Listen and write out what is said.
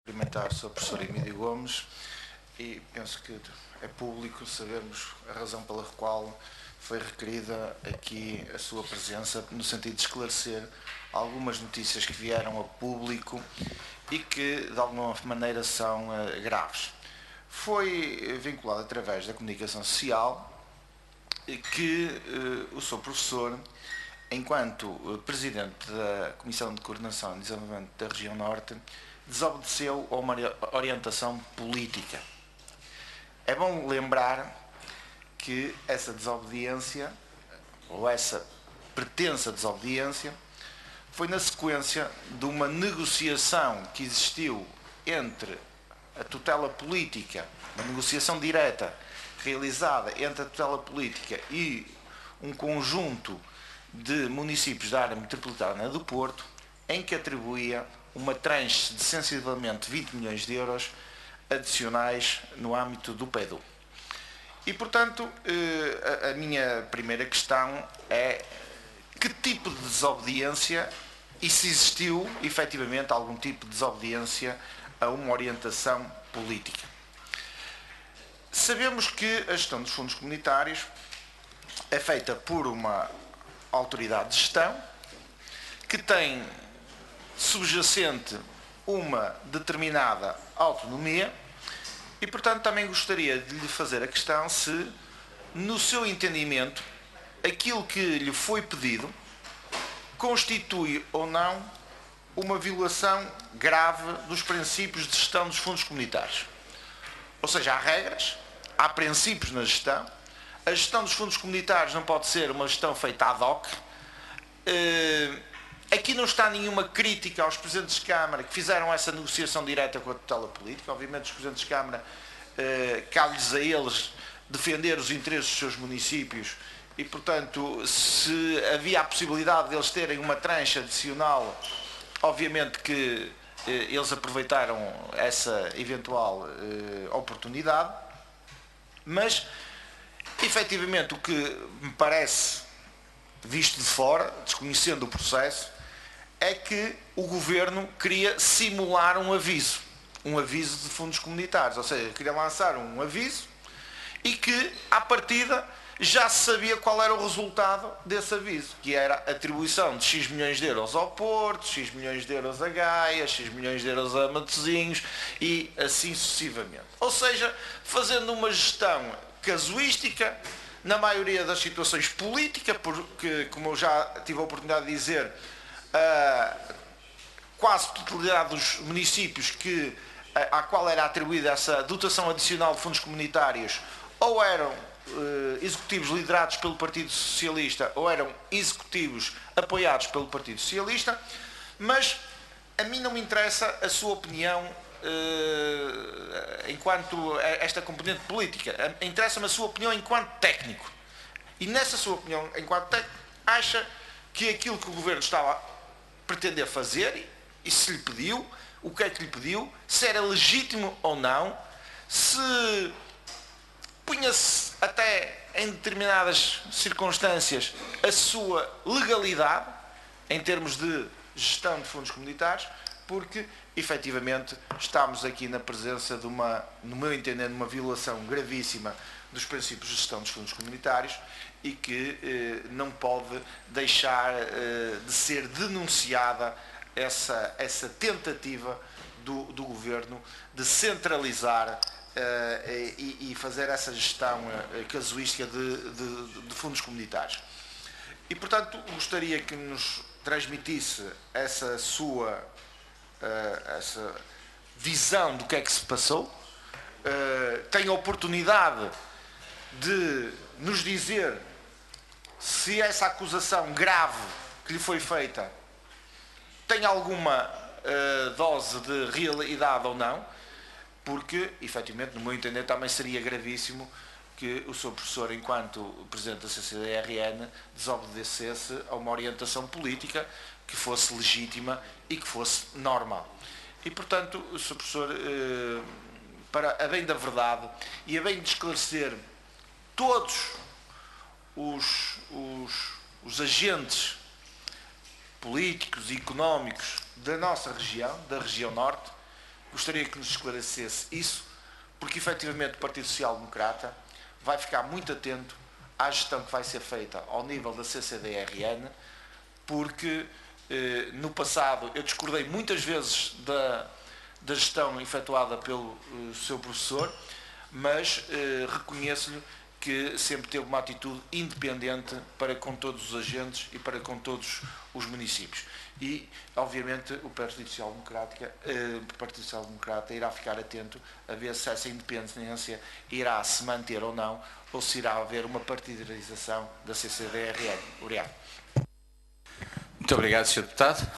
Cumprimentar o Sr. Professor Emílio Gomes e penso que é público sabermos a razão pela qual foi requerida aqui a sua presença, no sentido de esclarecer algumas notícias que vieram a público e que de alguma maneira são graves. Foi vinculado através da comunicação social que o Sr. Professor, enquanto Presidente da Comissão de Coordenação e Desenvolvimento da Região Norte, desobedeceu a uma orientação política. É bom lembrar que essa desobediência, ou essa pretensa desobediência, foi na sequência de uma negociação que existiu entre a tutela política, uma negociação direta realizada entre a tutela política e um conjunto de municípios da área metropolitana do Porto, em que atribuía uma tranche de sensivelmente 20 milhões de euros adicionais no âmbito do PEDU. E, portanto, a minha primeira questão é que tipo de desobediência e se existiu, efetivamente, algum tipo de desobediência a uma orientação política. Sabemos que a gestão dos fundos comunitários é feita por uma autoridade de gestão que tem subjacente uma determinada autonomia e, portanto, também gostaria de lhe fazer a questão se, no seu entendimento, aquilo que lhe foi pedido constitui ou não uma violação grave dos princípios de gestão dos fundos comunitários. Ou seja, há regras, há princípios na gestão. A gestão dos fundos comunitários não pode ser uma gestão feita ad hoc. Aqui não está nenhuma crítica aos Presidentes de Câmara que fizeram essa negociação direta com a tutela política. Obviamente, os Presidentes de Câmara, cabe-lhes a eles defender os interesses dos seus municípios e, portanto, se havia a possibilidade de eles terem uma tranche adicional, obviamente que eles aproveitaram essa eventual oportunidade, mas, efetivamente, o que me parece, visto de fora, desconhecendo o processo, é que o Governo queria simular um aviso de fundos comunitários, ou seja, queria lançar um aviso e que, à partida, já se sabia qual era o resultado desse aviso, que era a atribuição de X milhões de euros ao Porto, X milhões de euros a Gaia, X milhões de euros a Matosinhos e assim sucessivamente. Ou seja, fazendo uma gestão casuística, na maioria das situações política, porque, como eu já tive a oportunidade de dizer, quase totalidade dos municípios à qual era atribuída essa dotação adicional de fundos comunitários ou eram executivos liderados pelo Partido Socialista ou eram executivos apoiados pelo Partido Socialista, mas a mim não me interessa a sua opinião enquanto esta componente política. Interessa-me a sua opinião enquanto técnico. E nessa sua opinião enquanto técnico, acha que aquilo que o Governo estava a pretender fazer, e se lhe pediu, o que é que lhe pediu, se era legítimo ou não, se punha-se até em determinadas circunstâncias a sua legalidade em termos de gestão de fundos comunitários, porque efetivamente estamos aqui na presença de uma, no meu entender, uma violação gravíssima dos princípios de gestão dos fundos comunitários e que não pode deixar de ser denunciada essa tentativa do Governo de centralizar e fazer essa gestão casuística de fundos comunitários. E, portanto, gostaria que nos transmitisse essa sua essa visão do que é que se passou. Tem a oportunidade de nos dizer se essa acusação grave que lhe foi feita tem alguma dose de realidade ou não, porque, efetivamente, no meu entender, também seria gravíssimo que o Sr. Professor, enquanto Presidente da CCDRN, desobedecesse a uma orientação política que fosse legítima e que fosse normal. E, portanto, o Sr. Professor, para a bem da verdade e a bem de esclarecer todos os agentes políticos e económicos da nossa região, da região Norte, gostaria que nos esclarecesse isso, porque efetivamente o Partido Social Democrata vai ficar muito atento à gestão que vai ser feita ao nível da CCDRN, porque no passado eu discordei muitas vezes da gestão efetuada pelo seu professor, mas reconheço-lhe que sempre teve uma atitude independente para com todos os agentes e para com todos os municípios. E, obviamente, o Partido Social Democrata irá ficar atento a ver se essa independência irá se manter ou não, ou se irá haver uma partidarização da CCDRN. Obrigado. Muito obrigado, Sr. Deputado.